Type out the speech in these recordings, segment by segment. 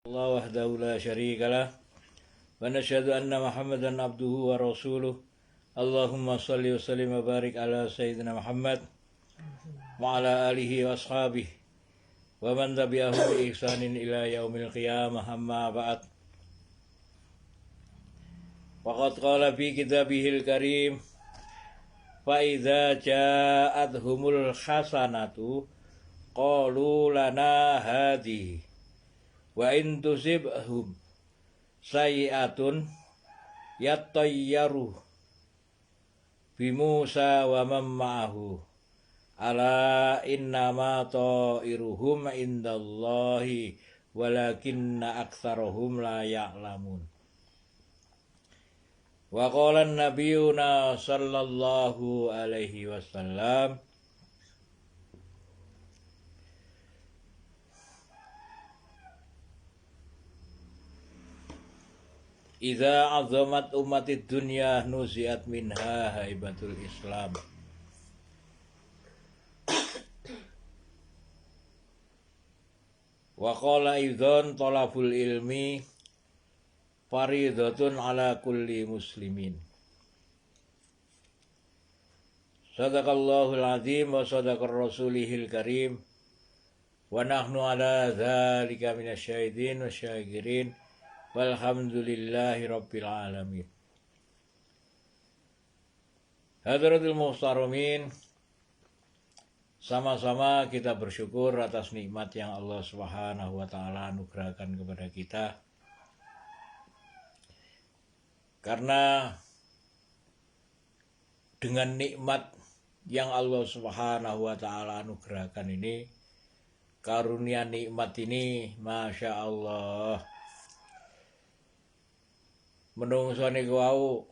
الله وحده لا شريك له ونشهد أن محمدا عبده ورسوله اللهم صل وسلم وبارك على سيدنا محمد وعلى آله وأصحابه ومن تبعهم بإحسان إلى يوم القيامة أما بعد وقد قال في كتابه الكريم فإذا جاءتهم الحسنة قالوا لنا هذه وإن تصبهم سيئة يطيروا بموسى ومن معه ألا إنما طائرهم عند الله ولكن أكثرهم لا يعلمون وقال نبينا صلى الله عليه وسلم Idza azamat umatid dunya nuziat minha haibatul Islam. Wa qala idzan talabul ilmi faridatun ala kulli muslimin. Sadaqallahul azim wa sadaqar rasulihil karim. Wa nahnu ala dzalika minasyahidin wasyakirin. Walhamdulillahi rabbil alamin. Hadratul muhtaromin, sama-sama kita bersyukur atas nikmat yang Allah Subhanahu wa taala anugerahkan kepada kita. Karena dengan nikmat yang Allah Subhanahu wa taala anugerahkan ini, karunia nikmat ini Masya Allah, menungso niku wau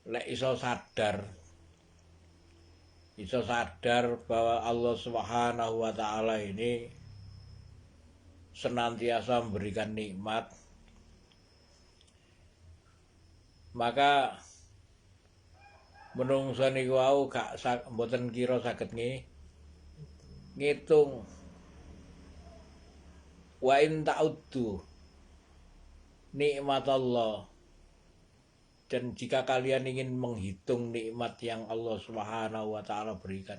lek iso sadar bahwa Allah Subhanahu wa taala ini senantiasa memberikan nikmat, maka menungso niku wau gak mboten kira saged ngitung wa in ta'uddu nikmat Allah. Dan jika kalian ingin menghitung nikmat yang Allah Subhanahu wa taala berikan,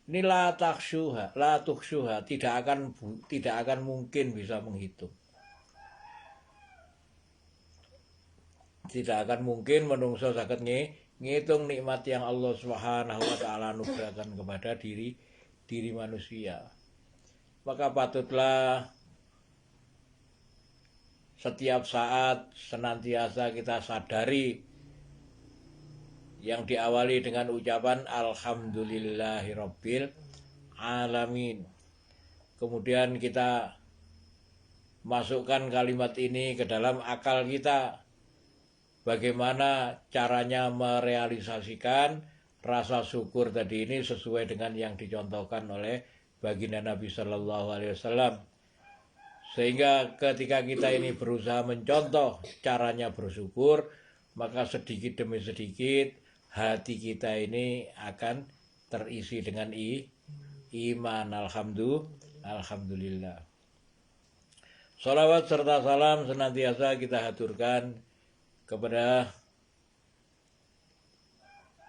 ini la tuhsyuha, tidak akan mungkin bisa menghitung. Tidak akan mungkin menungso saged ngitung nikmat yang Allah Subhanahu wa taala anugerahkan kepada diri manusia. Maka patutlah setiap saat senantiasa kita sadari yang diawali dengan ucapan Alhamdulillahirabbil alamin. Kemudian kita masukkan kalimat ini ke dalam akal kita. Bagaimana caranya merealisasikan rasa syukur tadi ini sesuai dengan yang dicontohkan oleh baginda Nabi Sallallahu Alaihi Wasallam. Sehingga ketika kita ini berusaha mencontoh caranya bersyukur, maka sedikit demi sedikit hati kita ini akan terisi dengan iman. Alhamdulillah. Salawat serta salam senantiasa kita haturkan kepada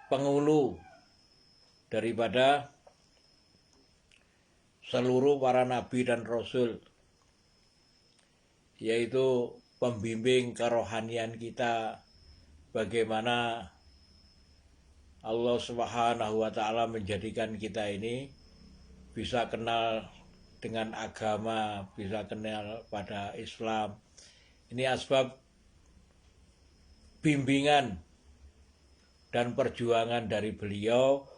penghulu daripada seluruh para nabi dan rasul, yaitu pembimbing kerohanian kita, bagaimana Allah Subhanahu wa taala menjadikan kita ini bisa kenal dengan agama, bisa kenal pada Islam. Ini asbab bimbingan dan perjuangan dari beliau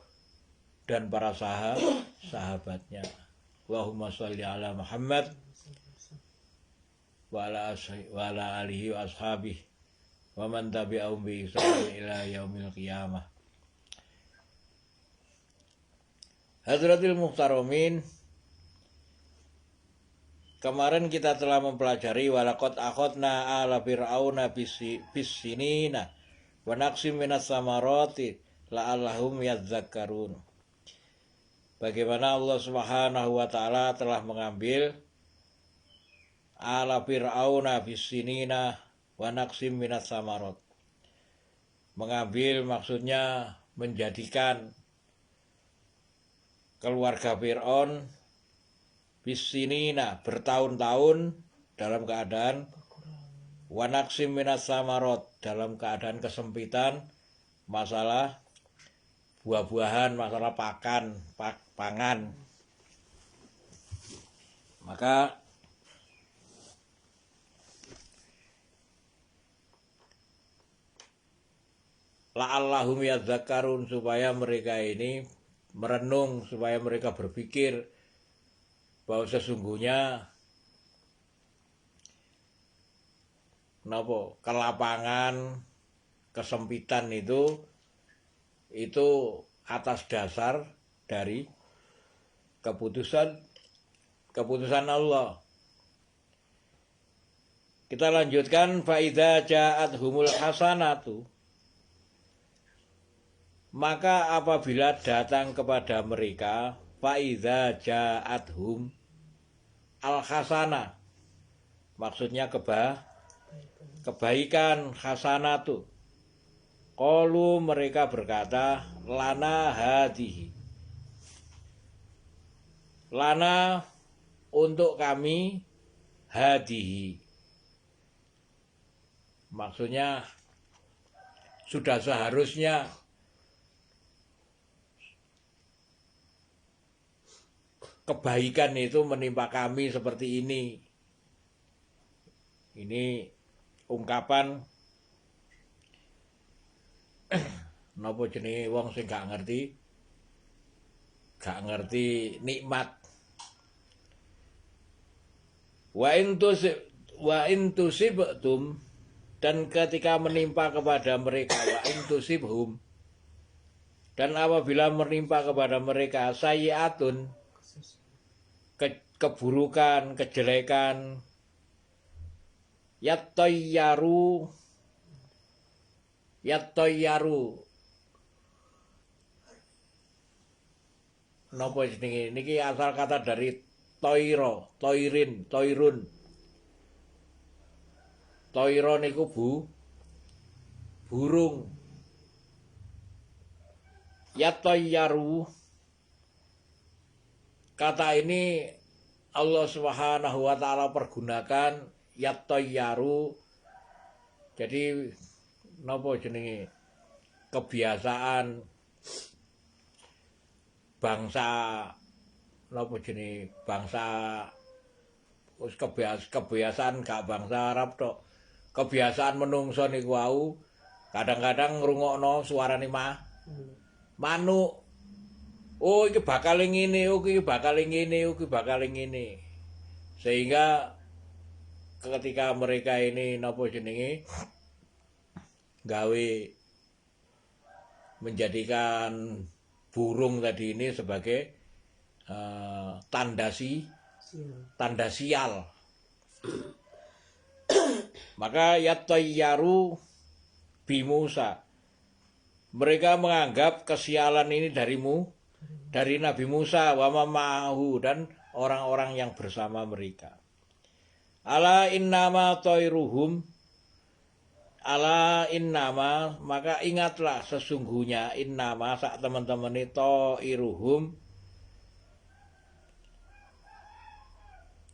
dan para sahabatnya. Allahumma sholli ala Muhammad wa ala alihi wa ashabihi wa man tabi'ahum bi ihsan ila yaumil qiyamah. Hadratil muhtaromin, kemarin kita telah mempelajari walaqad akhadna ala fir'auna bisinina wa naqsim minas samarati la'allahum yadhakkarun. Bagaimana Allah Subhanahu wa taala telah mengambil ala fir'auna bisinina wa naqsim minas samarot. Mengambil maksudnya menjadikan keluarga Fir'aun bisinina bertahun-tahun dalam keadaan wa naqsim minas samarot, dalam keadaan kesempitan masalah buah-buahan, masalah pangan. Maka la'allahum yadzakarun, supaya mereka ini merenung, supaya mereka berpikir bahwa sesungguhnya kelapangan, kesempitan itu atas dasar dari keputusan Allah. Kita lanjutkan, fa idza ja'athumul hasanatu, maka apabila datang kepada mereka, fa idza ja'athum al hasanah, maksudnya kebaikan, hasanatu. Qalu, mereka berkata, lana hadihi, lana untuk kami, hadihi, maksudnya sudah seharusnya kebaikan itu menimpa kami seperti ini. Ini ungkapan napa jenenge wong sing gak ngerti nikmat. Wa in tusibtum, dan ketika menimpa kepada mereka, wa in tusibhum, dan apabila menimpa kepada mereka sayyi'atun, keburukan, kejelekan, yattayyaru, napa jenenge niki asal kata dari toirun. Toiro niku burung. Yattayyaru, kata ini Allah Subhanahu wa taala pergunakan yattayyaru. Jadi napa jenenge kebiasaan bangsa, napa jenenge bangsa, wis kebiasaan gak bangsa Arab tok. Kebiasaan menungso niku wau kadang-kadang ngrungokno suarane manuk. Oh iki bakal ngene, iki bakal ngene, iki bakal ngene. Sehingga ketika mereka ini napa jenenge gawe menjadikan burung tadi ini sebagai tanda sial. Maka yattayyaru bi Musa, mereka menganggap kesialan ini dari Nabi Musa wa ma'ahu, dan orang-orang yang bersama mereka. Ala innama toiruhum, ala innama, maka ingatlah sesungguhnya, innama sak teman-teman itu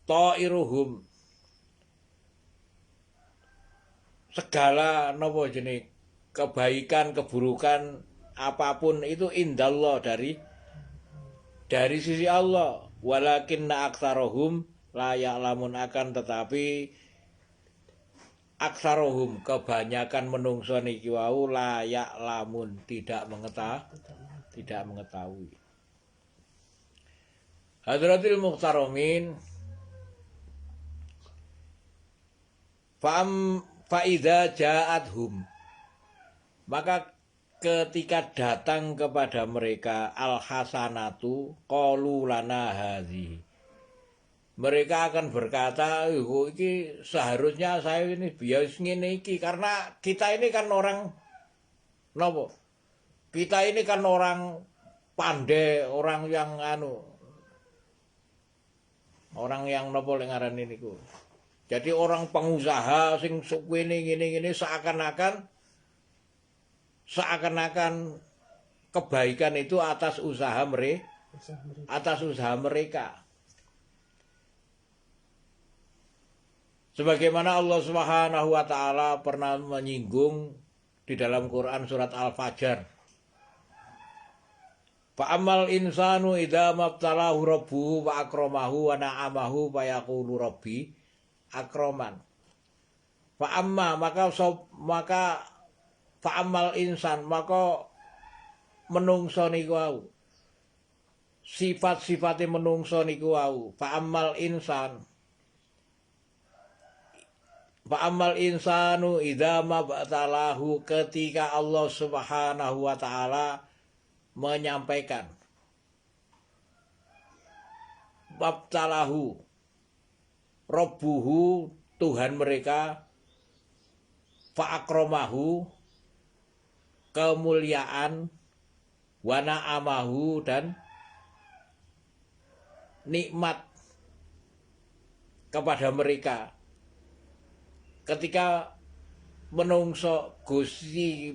toiruhum, segala napa jenis kebaikan, keburukan apapun itu indallah, dari sisi Allah. Walakinna aktsarahum la ya'lamun, akan tetapi aksarohum, kebanyakan menungso niki wau, la ya'lamun, tidak mengetahui. Hadratil muhtaramin, fa idza ja'athum, maka ketika datang kepada mereka al hasanatu qalu lana hadhihi, mereka akan berkata, iki seharusnya saya ini bias ngene iki, karena kita ini kan orang nopo? Kita ini kan orang pandai, orang yang orang yang nopo lek ngarani niku. Jadi orang pengusaha sing ngene seakan-akan kebaikan itu atas usaha mereka. Sebagaimana Allah Subhanahu wa taala pernah menyinggung di dalam Quran surat Al-Fajr. Fa'amal insanu idza mabtalahu rabbuhu wa akramahu wa na'amahu fa yaqulu rabbi akraman. Fa'amma maka fa'amal insan maka menungso niku wau. Sifat-sifate menungso niku wau. Fa'amal insanu idza mabtalahu ketika Allah Subhanahu wa taala menyampaikan babtalahu robbuhu Tuhan mereka fa'akromahu kemuliaan wana amahu dan nikmat kepada mereka ketika menungso Gusti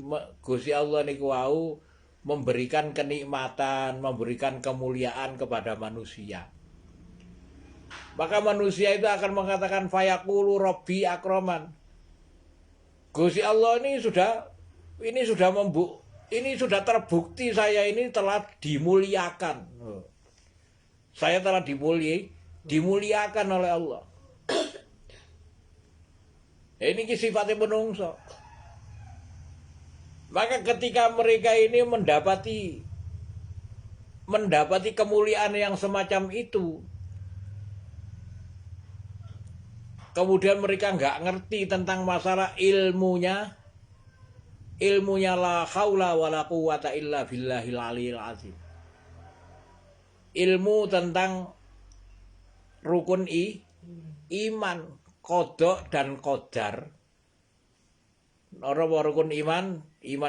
Allah niku wau memberikan kenikmatan, memberikan kemuliaan kepada manusia. Maka manusia itu akan mengatakan fayaqulu rabbi akraman. Gusti Allah ini sudah terbukti saya ini telah dimuliakan. Saya telah dimuliakan oleh Allah. Ini sifatnya menungso. Maka ketika mereka ini mendapati kemuliaan yang semacam itu, kemudian mereka nggak ngerti tentang masalah ilmunya la haula wala quwata illa billahil aliyil azim. Ilmu tentang rukun iman, qada dan qadar. Rukun iman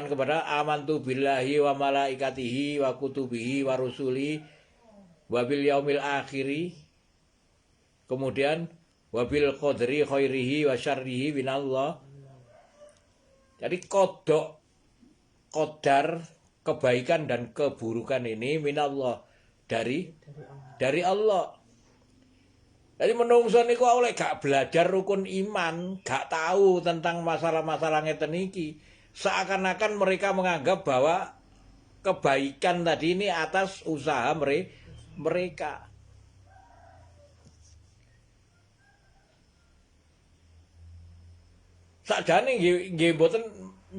kepada amantu billahi wa malaikatihi wa kutubihi wa rusuli wa bil yaumil akhiri, kemudian wa bil qadri khairihi wa syarrihi minallah. Jadi qadar kebaikan dan keburukan ini minallah dari Allah. Jadi menungso niku oleh gak belajar rukun iman, gak tahu tentang masalah-masalah ngeten iki, seakan-akan mereka menganggap bahwa kebaikan tadi ini atas usaha mereka. Sakjane nggih mboten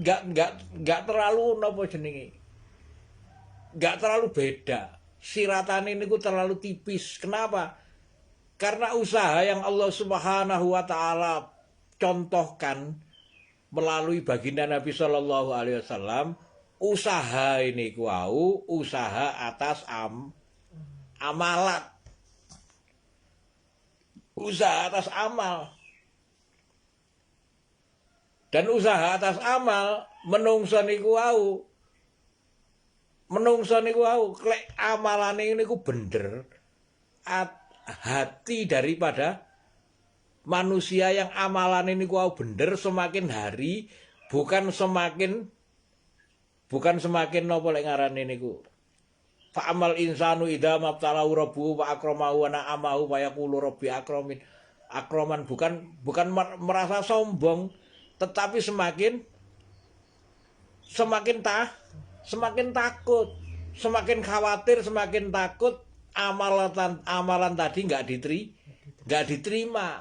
gak terlalu napa jenenge. Gak terlalu beda. Siratane niku terlalu tipis. Kenapa? Karena usaha yang Allah Subhanahu wa taala contohkan melalui baginda Nabi Shallallahu alaihi wasallam, usaha ini kuau usaha atas amalat. Usaha atas amal. Dan usaha atas amal menungso niku wau. Menungso niku wau klek amalane niku bener. Hati daripada manusia yang amalan ini kuau bener semakin hari bukan semakin nopo lek ngarane niku. Fa amal insanu idza mabtalahu rabbuhu wa akramahu wa na'amahu wa yaqulu rabbi akramin. Akraman bukan merasa sombong, tetapi semakin takut, semakin khawatir, semakin takut. Amalan tadi nggak diterima.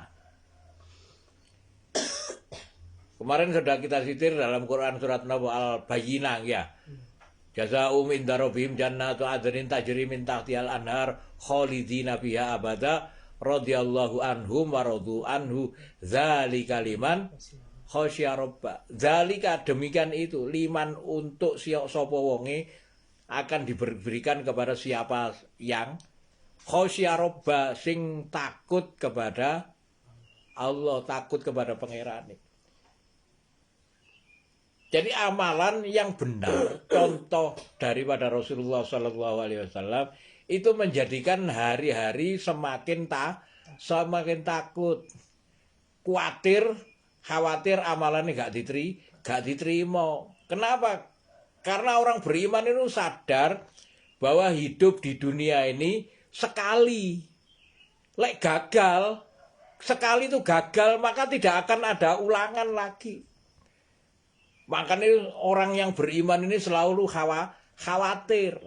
Kemarin sudah kita sitir dalam Quran surat Al-Bayyinah ya. Jazaa'um inda rabbihim jannatu adnin tajri min tahtihal anhar khalidina fiha abada radhiyallahu anhum wa radu anhu dzalika liman khasyya rabba. Dzalika demikian itu liman untuk sapa wonge akan diberikan kepada siapa yang khasyya rabba sing takut kepada Allah, takut kepada pangerane. Jadi amalan yang benar, contoh daripada Rasulullah Shallallahu alaihi wasallam itu menjadikan hari-hari semakin takut. khawatir amalannya gak diterima. Kenapa? Karena orang beriman itu sadar bahwa hidup di dunia ini sekali. Lek gagal, sekali itu gagal, maka tidak akan ada ulangan lagi. Makanya orang yang beriman ini selalu khawatir.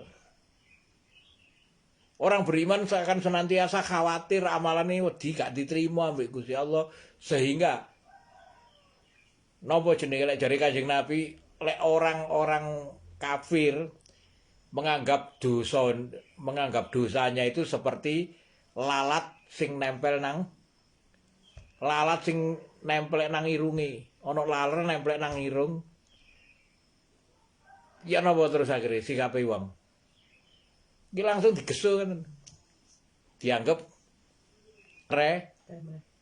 Orang beriman akan senantiasa khawatir amalannya wedi gak diterima ambek Gusti Allah, sehingga napa jenenge lek jare Kanjeng Nabi, lek orang-orang kafir menganggap dosanya itu seperti lalat sing nempel nang irunge. Ana laler nempel nang irung. Ya napa terus akhirnya sikape wong? Iki langsung digesu kan. Dianggap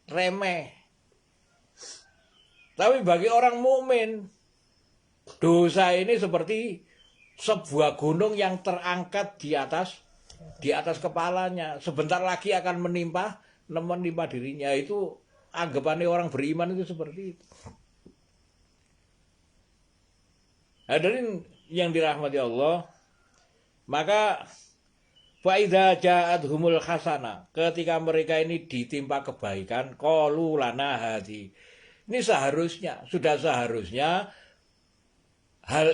remeh. Tapi bagi orang mukmin, dosa ini seperti sebuah gunung yang terangkat di atas kepalanya. Sebentar lagi akan menimpa dirinya. Itu anggapannya orang beriman itu seperti itu. Hadirin yang dirahmati Allah, maka faidza ja'atuhumul hasanah, ketika mereka ini ditimpa kebaikan, qalu lana hadi. Ini sudah seharusnya hal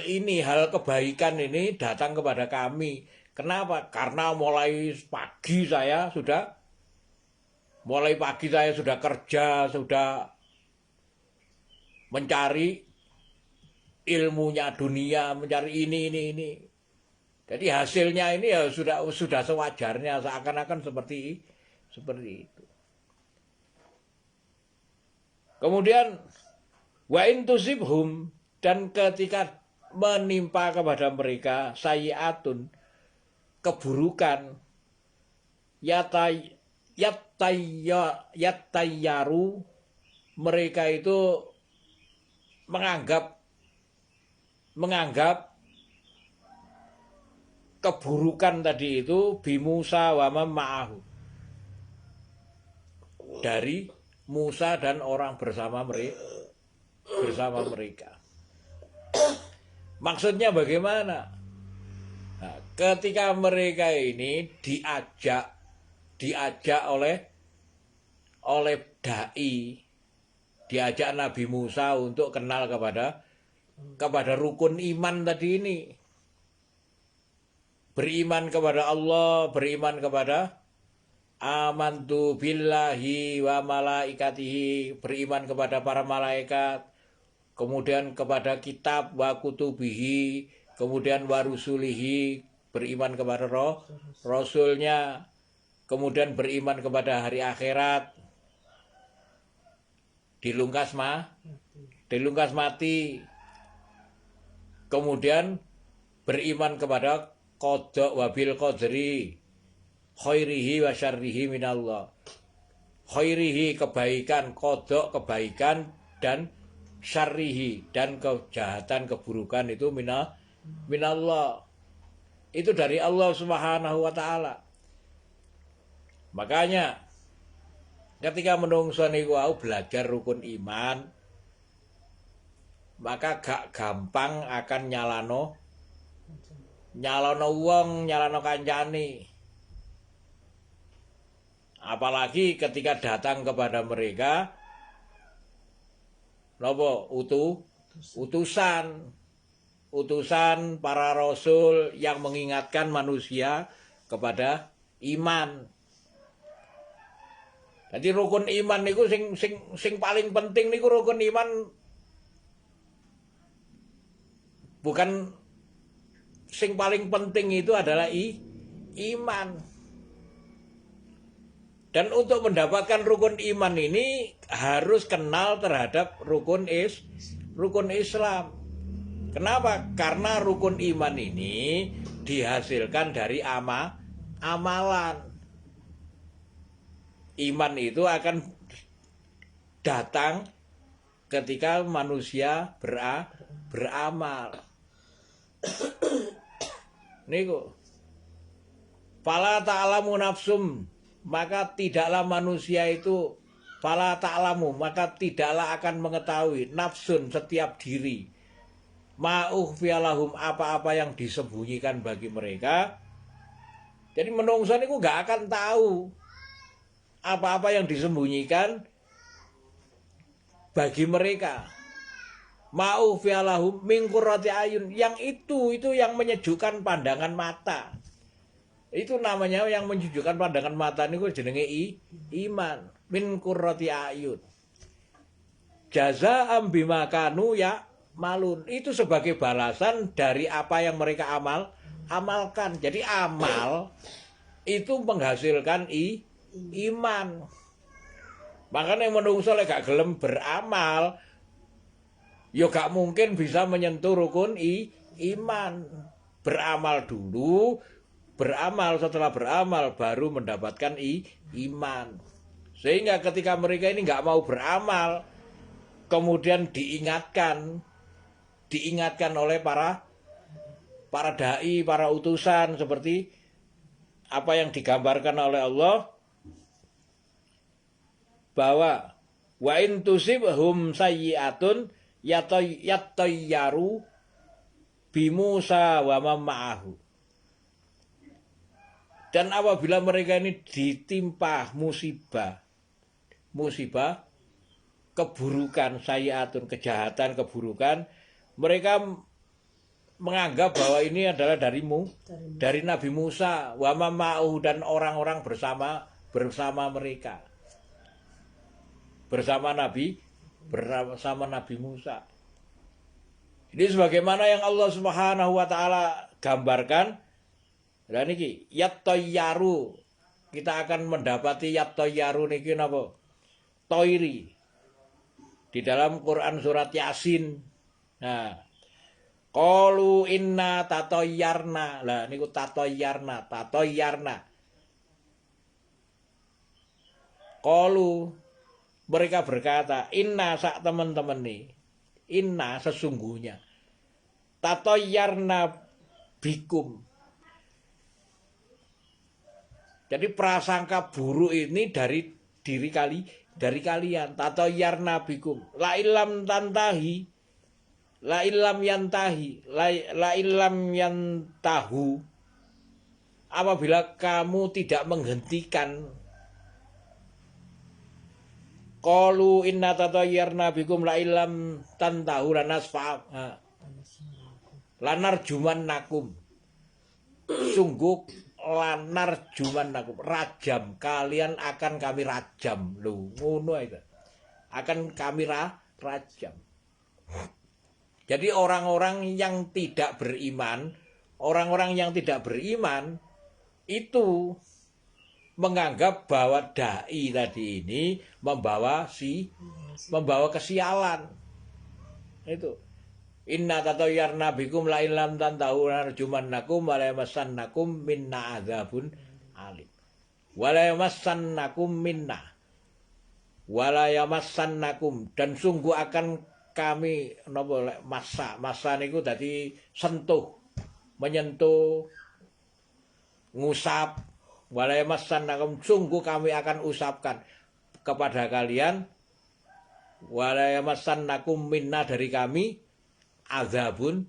kebaikan ini datang kepada kami. Kenapa? Karena mulai pagi saya sudah kerja, sudah mencari ilmunya dunia, mencari ini. Jadi hasilnya ini ya sudah sewajarnya, seakan-akan seperti itu. Kemudian wa in tusibhum, dan ketika menimpa kepada mereka sayyi'atun, keburukan, yattayyaru, mereka itu menganggap keburukan tadi itu bi Musa wa ma'ahu, dari Musa dan orang bersama mereka. Maksudnya bagaimana? Nah, ketika mereka ini diajak oleh dai, diajak Nabi Musa untuk kenal kepada rukun iman tadi ini. Beriman kepada Allah, beriman kepada amantu billahi wa malaikatihi, beriman kepada para malaikat, kemudian kepada kitab wa kutubihi, kemudian wa rusulihi, beriman kepada rasulnya, kemudian beriman kepada hari akhirat, dilungkas mati, kemudian beriman kepada qada wa bil qadri khairihi wa syarrihi minallah. Khairihi kebaikan, qada kebaikan, dan syarrihi dan kejahatan, keburukan itu minallah. Itu dari Allah Subhanahu wa taala. Makanya ketika menungso niku belajar rukun iman, maka gak gampang akan nyalano wong, nyalano kancane. Apalagi ketika datang kepada mereka utusan para rasul yang mengingatkan manusia kepada iman. Jadi rukun iman niku sing paling penting niku rukun iman bukan. Sing paling penting itu adalah iman. Dan untuk mendapatkan rukun iman ini harus kenal terhadap rukun Islam. Kenapa? Karena rukun iman ini dihasilkan dari amalan. Iman itu akan datang ketika manusia beramal. Niku fala ta'lamu nafsum, maka tidaklah manusia itu fala ta'lamu, maka tidaklah akan mengetahui nafsun setiap diri ma'ukhfiyalahum, apa-apa yang disembunyikan bagi mereka. Jadi menungso niku nggak akan tahu apa-apa yang disembunyikan bagi mereka. Ma'ukhfiyalahum min qurrati ayun, yang itu yang menyejukkan pandangan mata. Itu namanya yang menyejukkan pandangan mata niku jenenge iman. Min qurrati ayun. Jazaa'am bima kanu ya malun, itu sebagai balasan dari apa yang mereka amalkan. Jadi amal itu menghasilkan iman. Makanya menungso lek gak gelem beramal, ya gak mungkin bisa menyentuh rukun iman. Beramal dulu, setelah beramal baru mendapatkan iman. Sehingga ketika mereka ini gak mau beramal, kemudian diingatkan oleh para dai, para utusan, seperti apa yang digambarkan oleh Allah, bahwa wa in tusibhum sayyi'atun yatayyaru bi Musa wa ma'ahu. Dan apabila mereka ini ditimpa musibah keburukan, sayyi'atun, kejahatan, keburukan, mereka menganggap bahwa ini adalah dari Nabi Musa wa ma'ahu, dan orang-orang bersama mereka, bersama Nabi Musa. Ini sebagaimana yang Allah Subhanahu wa taala gambarkan. Dan niki yattayyaru, kita akan mendapati yattayyaru niki napa? Toiri. Di dalam Quran surat Yasin. Nah, qalu inna tatoyyarna. Lah niku tatoyyarna. Qalu, mereka berkata, inna, sak teman-teman nih, inna sesungguhnya, tatoyyarna bikum. Jadi prasangka buruk ini dari kalian. Tatoyyarna bikum. La illam yantahu. Apabila kamu tidak menghentikan. Qalu inna tatayyarna bikum la illam tantahu lanarjumannakum. Sungguh lanarjumannakum, rajam kalian akan kami rajam. Lho, ngono itu. Akan kami rajam. Jadi orang-orang yang tidak beriman, itu menganggap bahwa dai tadi ini membawa kesialan. Itu. Inna tatayyarna bikum la illam tantahu narjumannakum wa la yamassannakum minna adzabun alim. Wa la yamassannakum minna. Wa la yamassannakum, dan sungguh akan kami napa masa niku dadi sentuh, menyentuh, ngusap. Wa la yamassannakum, sungguh kami akan usapkan kepada kalian. Wa la yamassannakum minna, dari kami, azabun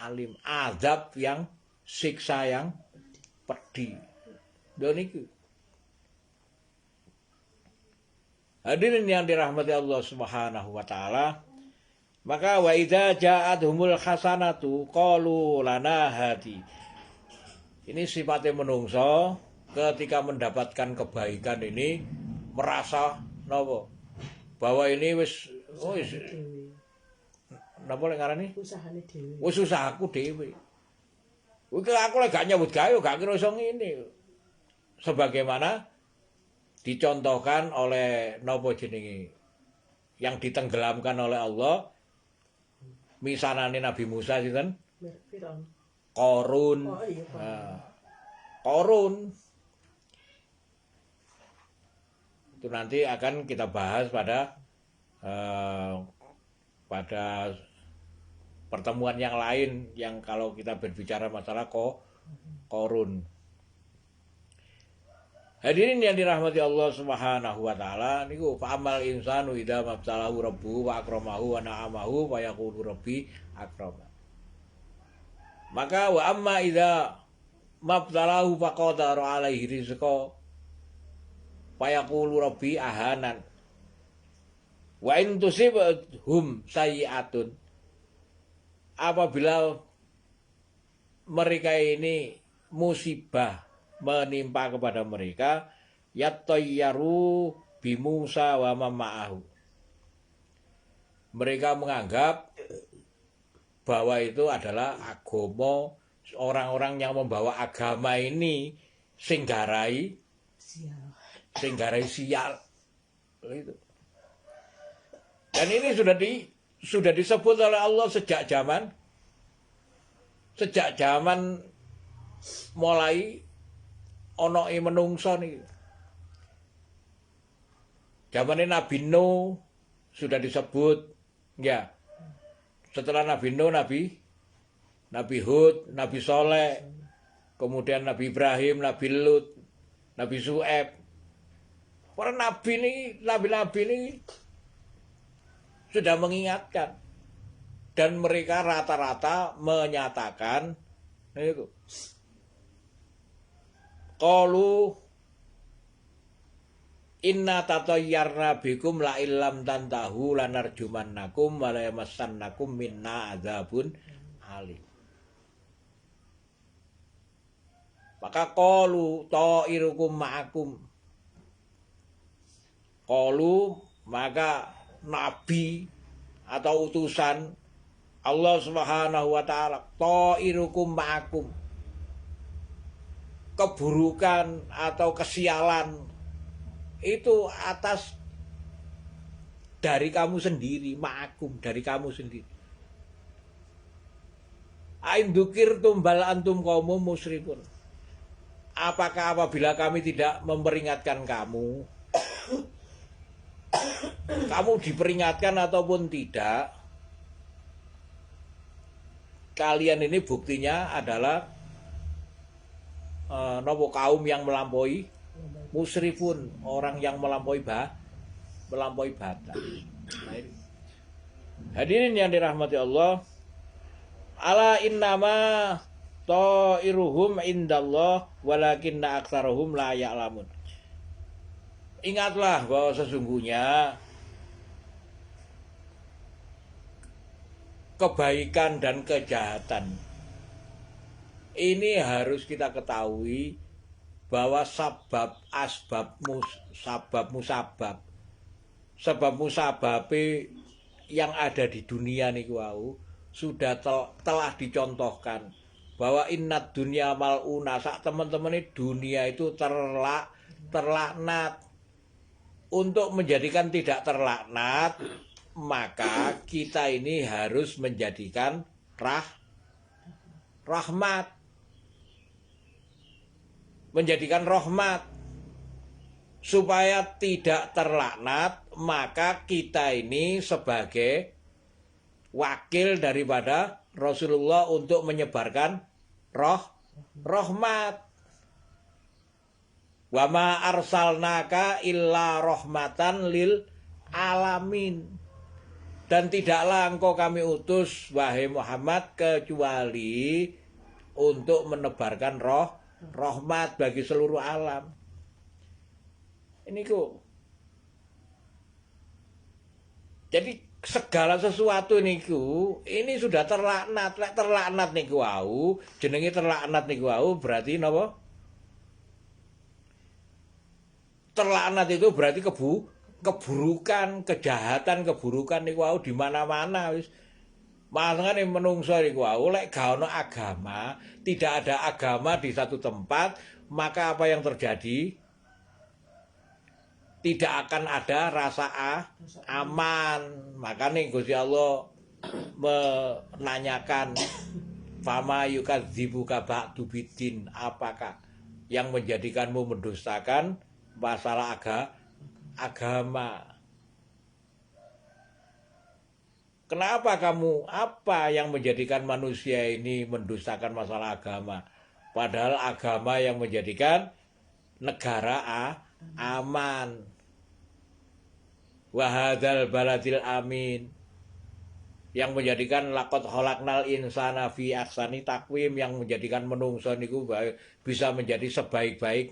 alim, azab yang siksa yang pedih. Doniku. Hadirin yang dirahmati Allah Subhanahu wa taala, maka wa idza ja'atuhumul hasanatu qalu lana hadi. Ini sifatnya menungso ketika mendapatkan kebaikan ini merasa napa? Bahwa ini wis napa lek ngarani? Usahane dhewe. Wis usahaku dhewe. Kuwi aku lek gak nyebut gawe gak kira iso ngene. Sebagaimana dicontohkan oleh napa jenenge yang ditenggelamkan oleh Allah, misalane Nabi Musa sinten? Qarun. Oh iya, Qarun. Itu nanti akan kita bahas pada pertemuan yang lain, yang kalau kita berbicara masalah Qarun. Hadirin yang dirahmati Allah Subhanahu wa taala, niku fa amal insanu idza mabtalahu rabbuhu wa akramahu wa na'amahu wa yaqulu rabbi akrama. Maka wa amma idza mabtalahu faqadara alaihi rizqa fa yaqulu rabbi ahanan. Wa in tusibhum sayyi'atun, apabila mereka ini musibah menimpa kepada mereka, yattayyaru bi Musa wa mama'ahu. Mereka menganggap bahwa itu adalah agama, orang-orang yang membawa agama ini singgarai sial. Itu. Dan ini sudah disebut oleh Allah sejak zaman mulai ono menungso nih. Zamannya Nabi Nuh sudah disebut, ya. Setelah Nabi Nuh, Nabi Hud, Nabi Soleh, kemudian Nabi Ibrahim, Nabi Lut, Nabi Su'aib. Para nabi ini sudah mengingatkan, dan mereka rata-rata menyatakan itu. Qalu inna tatayyarna bikum la illam tantahu lanarjumannakum wa la yamassannakum minna adzabun alim. Maka qalu ta'irukum ma'akum. Qalu, maka nabi atau utusan Allah Subhanahu wa taala, ta'irukum ma'akum. Keburukan atau kesialan itu atas dari kamu sendiri, ma'akum, dari kamu sendiri. Aindukir tumbal antum qaumum musyrikun. Apakah apabila kami tidak memperingatkan kamu, kamu diperingatkan ataupun tidak, kalian ini buktinya adalah kaum yang melampaui musyrifun, orang yang melampaui batas. Hadirin yang dirahmati Allah, ala innama ta'iruhum indallah walakinna aktsarahum la ya'lamun. Ingatlah bahwa sesungguhnya kebaikan dan kejahatan ini harus kita ketahui bahwa sebab musabab yang ada di dunia niku wau sudah telah dicontohkan bahwa innad dunya mal'una, sak teman-teman ini dunia itu terlaknat. Untuk menjadikan tidak terlaknat, maka kita ini harus menjadikan rahmat. Menjadikan rahmat. Supaya tidak terlaknat, maka kita ini sebagai wakil daripada Rasulullah untuk menyebarkan rahmat. Wa ma arsalnaka illa rahmatan lil alamin. Dan tidaklah engkau kami utus wahai Muhammad kecuali untuk menebarkan rahmat bagi seluruh alam. Ini kok. Jadi segala sesuatu niku ini sudah terlaknat. Terlaknat niku wau, jenenge terlaknat niku wau berarti napa? Terlaknat itu berarti keburukan, kejahatan, keburukan niku wau di mana-mana wis. Makane menungso niku wau lek ga ono agama, tidak ada agama di satu tempat, maka apa yang terjadi? Tidak akan ada rasa aman. Makanya Gusti Allah menanyakan, fama yukadzibuka ba'du biddin, apakah yang menjadikanmu mendustakan masalah agama? Kenapa kamu, apa yang menjadikan manusia ini mendustakan masalah agama? Padahal agama yang menjadikan negara aman. Wahadal baladil amin, yang menjadikan lakot khalaqnal insana fi ahsani takwim, yang menjadikan menungso niku bisa menjadi sebaik-baik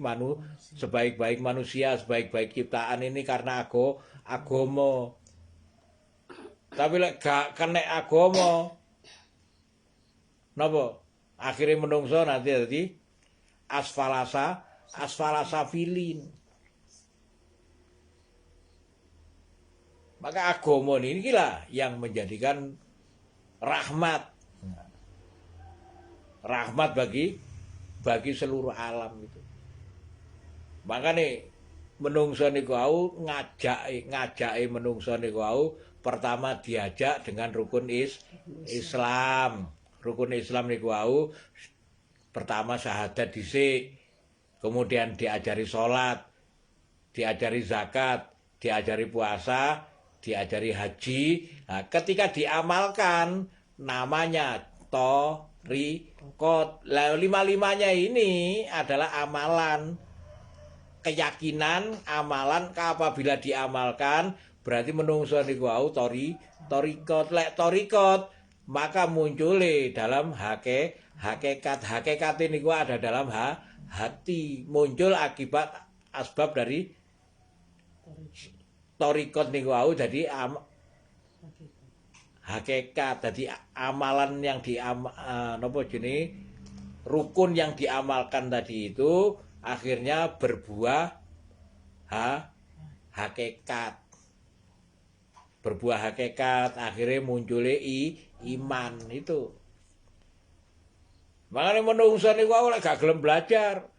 manusia, sebaik-baik ciptaan ini karena agama. Tapi lek gak kena agama, napa? Akhirnya menungso nanti jadi asfalasa filin. Maka agama ini lah yang menjadikan rahmat bagi seluruh alam itu. Makanya menungso niku au ngajaki menungso niku au pertama diajak dengan rukun Islam. Rukun Islam niku au pertama syahadat dhisik, kemudian diajari sholat, diajari zakat, diajari puasa, diajari haji. Nah, ketika diamalkan namanya thariqat. Lima-limanya ini adalah amalan, keyakinan, amalan. Apabila diamalkan berarti menungso niku wau thariqat. Lek thariqat maka muncul dalam hakikat niku ada dalam hati, muncul akibat asbab dari thariqat niku wau dadi hakikat, dadi amalan yang napa jenenge rukun yang diamalkan tadi itu akhirnya berbuah hakikat. Berbuah hakikat akhirnya muncul iman itu. Makanya menungso niku wau lek gak gelem belajar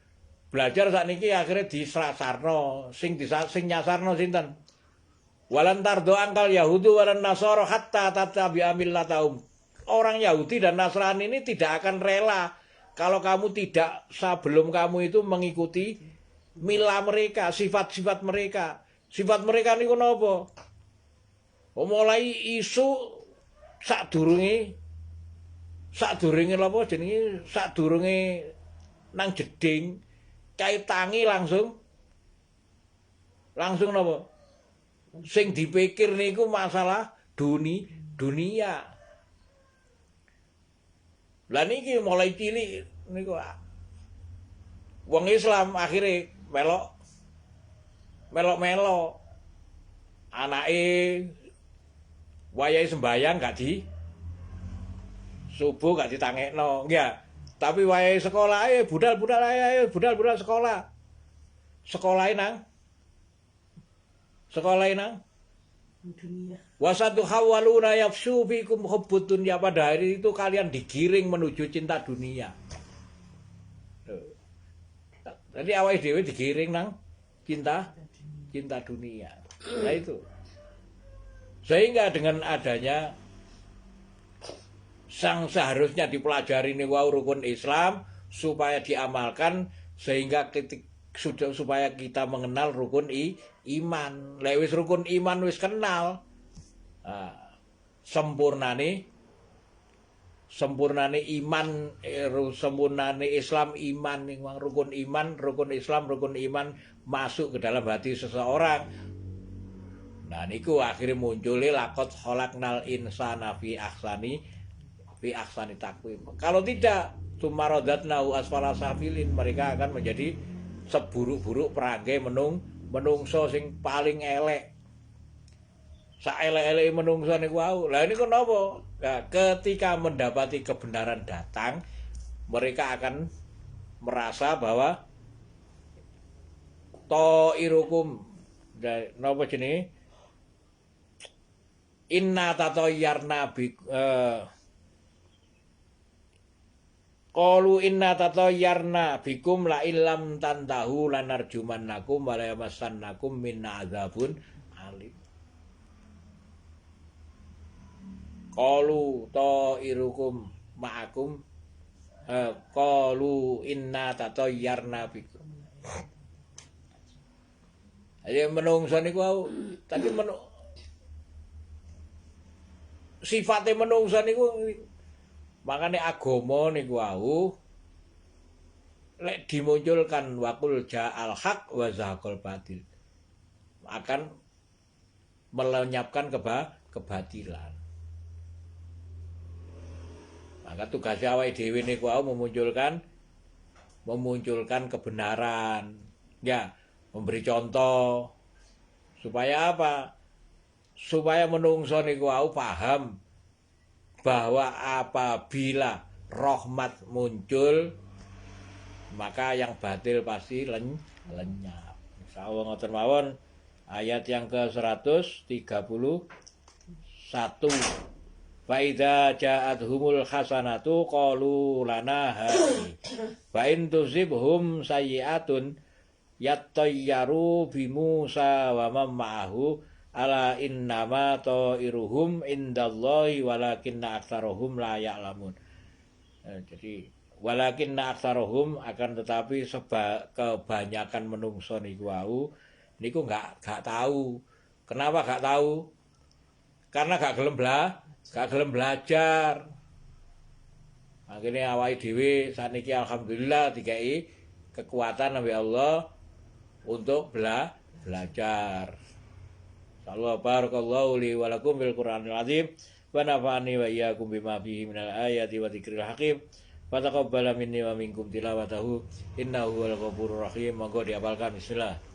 sakniki akhirnya disasarno, sing nyasarno sinten? Walan tardo angkal Yahudu walan Nasoro hatta tattabi'a millatahum. Orang Yahudi dan Nasrani ini tidak akan rela kalau kamu tidak, sebelum kamu itu mengikuti mila mereka, sifat-sifat mereka. Sifat mereka niku napa? Mulai isu sadurunge napa jenenge, sadurunge nang jeding kait tangi langsung napa? Sing dipikir niku masalah dunia. Lah niki mulai cilik niku wong Islam akhirnya melok anake wayahe sembayang gak di subuh gak ditangekno, nggih. Tapi wayahe sekolah budal sekolah. Sekolahin nang dunia. Wasatu hawaluna yafsu fikum hubbud dunya, pada hari itu kalian digiring menuju cinta dunia. Jadi awake dhewe digiring nang cinta dunia. Nah itu. Sehingga dengan adanya seharusnya dipelajari nih wau rukun Islam supaya diamalkan, sehingga supaya kita mengenal rukun iman. Lewis rukun iman wis kenal, sempurnane iman, sempurnane Islam iman. Rukun Islam, rukun iman masuk ke dalam hati seseorang. Nah niku akhirnya munculnya lakot khalaqnal insana fi ahsani takwim. Kalau tidak, tumarodatnahu asfala safilin, mereka akan menjadi seburuk-buruk perangai menungso sing paling elek. Saelek-eleke menungso niku wau. Lah niku napa? Nah, ketika mendapati kebenaran datang, mereka akan merasa bahwa ta'irukum napa jenenge? Inna tatayyarna bi qalu inna tatayyarna bikum la illam tantahu lanarjumannakum wa la yamassannakum minna adzabun alim. Qalu ta'irukum ma'akum qalu inna tatayyarna bikum. Jadi menungso niku tadi sifatnya menungso niku, makanya agama niku wau lek dimunculkan wakul ja'al haq wa zahaqal batil akan melenyapkan kebatilan. Maka tugasnya awake dhewe niku memunculkan kebenaran. Ya, memberi contoh supaya apa? Supaya menungso niku paham bahwa apabila rahmat muncul maka yang batil pasti lenyap. Insyaallah ngoten mawon. Ayat yang ke-131. Faida ja'athumul hasanatu qalu lana hadhi. Fa in tusibhum sayyi'atun yattayyaru bi Musa wa man ma'ahu ala innama ta'iruhum indallahi walakinna aktsarahum la ya'lamun. Jadi walakinna aktsarahum akan tetapi kebanyakan menungso niku gak tahu. Kenapa gak tahu? Karena gak gelem belajar. Akhirnya awake dhewe saniki alhamdulillah dikai kekuatan oleh Allah untuk belajar. Insyaallah barakallahu li wa lakum bil Qur'anil azim wa nafa'ani wa iyyakum bima fihi minal ayati wa dzikril hakim. Wa taqabbala minni wa minkum tilawatahu innahu huwal ghafurur rahim. Monggo dihafalkan bismillah.